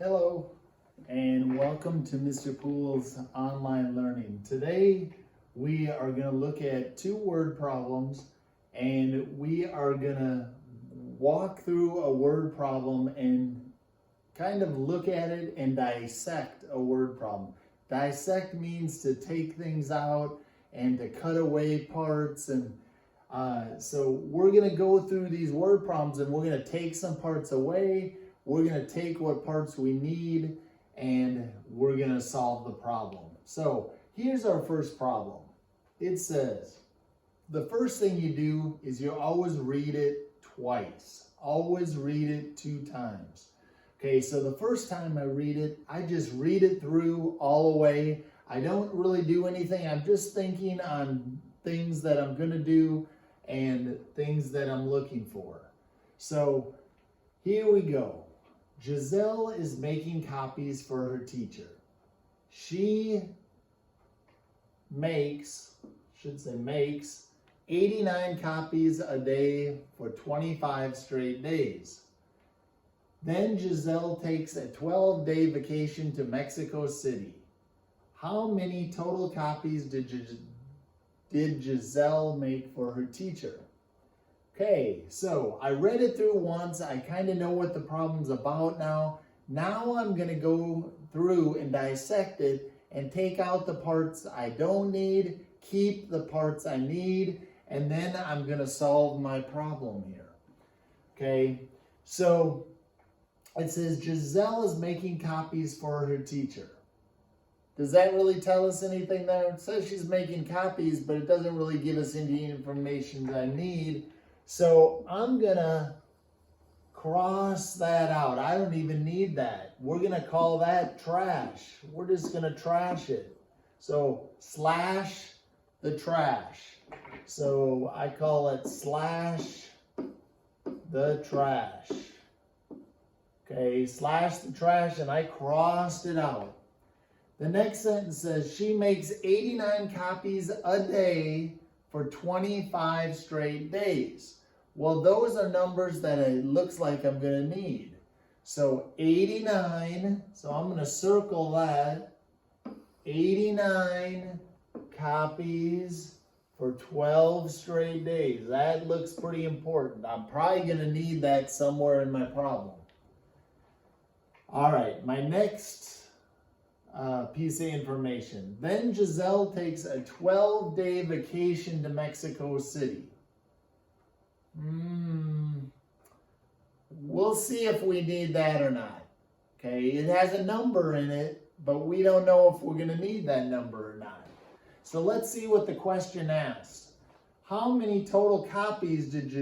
Hello, and welcome to Mr. Pool's online learning. Today, we are going to look at two word problems, and we are going to walk through a word problem and kind of look at it and dissect a word problem. Dissect means to take things out and to cut away parts, and so we're going to go through these word problems and we're going to take some parts away. We're going to take what parts we need and we're going to solve the problem. So here's our first problem. It says, the first thing you do is you always read it twice. Always read it 2 times. Okay, so the first time I read it, I just read it through all the way. I don't really do anything. I'm just thinking on things that I'm going to do and things that I'm looking for. So here we go. Giselle is making copies for her teacher. She makes 89 copies a day for 25 straight days. Then Giselle takes a 12-day vacation to Mexico City. How many total copies did Giselle make for her teacher? Okay, so I read it through once. I kind of know what the problem's about now. Now I'm going to go through and dissect it and take out the parts I don't need, keep the parts I need, and then I'm going to solve my problem here. Okay, so it says Giselle is making copies for her teacher. Does that really tell us anything there? It says she's making copies, but it doesn't really give us any information that I need. So I'm going to cross that out. I don't even need that. We're going to call that trash. We're just going to trash it. So slash the trash. So I call it slash the trash. Okay, slash the trash, and I crossed it out. The next sentence says she makes 89 copies a day for 25 straight days. Well, those are numbers that it looks like I'm going to need. So 89, so I'm going to circle that. 89 copies for 12 straight days. That looks pretty important. I'm probably going to need that somewhere in my problem. All right, my next piece of information. Then Giselle takes a 12-day vacation to Mexico City. We'll see if we need that or not. Okay, it has a number in it, but we don't know if we're going to need that number or not. So let's see what the question asks. How many total copies did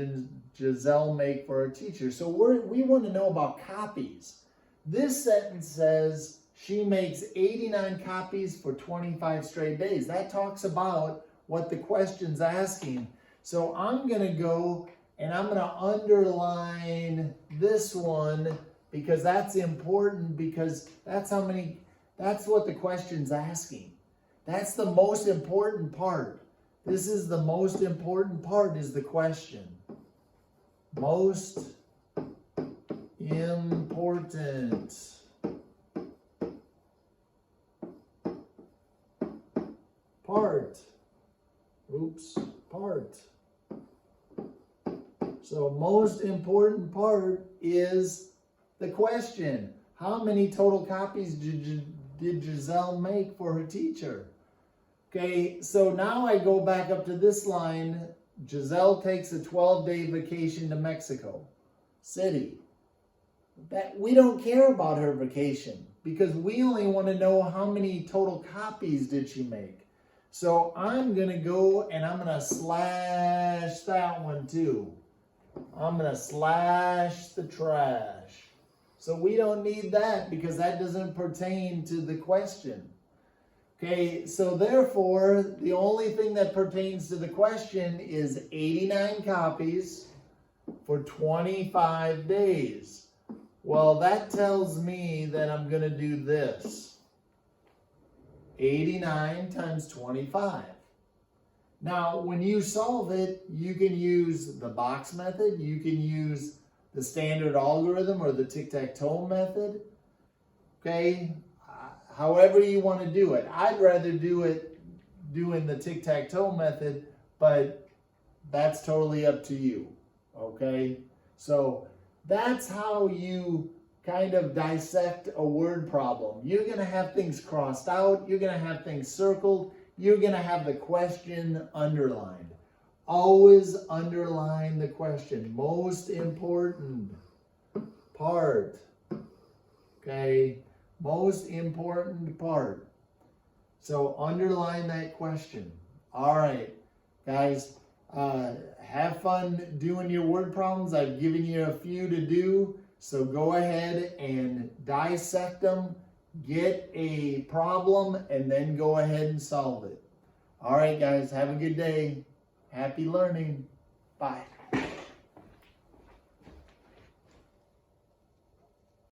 Giselle make for her teacher? So we want to know about copies. This sentence says she makes 89 copies for 25 straight days. That talks about what the question's asking. So I'm going to go and I'm going to underline this one because that's important, because that's what the question's asking. That's the most important part. This is the most important part, is the question. Most important part. Part. So most important part is the question. How many total copies did Giselle make for her teacher? Okay, so now I go back up to this line. Giselle takes a 12-day vacation to Mexico City. That we don't care about her vacation because we only want to know how many total copies did she make. So I'm going to go and I'm going to slash that one too. I'm going to slash the trash. So we don't need that because that doesn't pertain to the question. Okay, so therefore, the only thing that pertains to the question is 89 copies for 25 days. Well, that tells me that I'm going to do this. 89 times 25. Now, when you solve it, you can use the box method, you can use the standard algorithm or the tic-tac-toe method. Okay? However you want to do it. I'd rather do it doing the tic-tac-toe method, but that's totally up to you. Okay? So that's how you kind of dissect a word problem. You're going to have things crossed out. You're going to have things circled. You're going to have the question underlined. Always underline the question. Most important part. Okay? Most important part. So underline that question. All right, guys. Have fun doing your word problems. I've given you a few to do. So go ahead and dissect them, get a problem, and then go ahead and solve it. All right, guys, have a good day. Happy learning. Bye.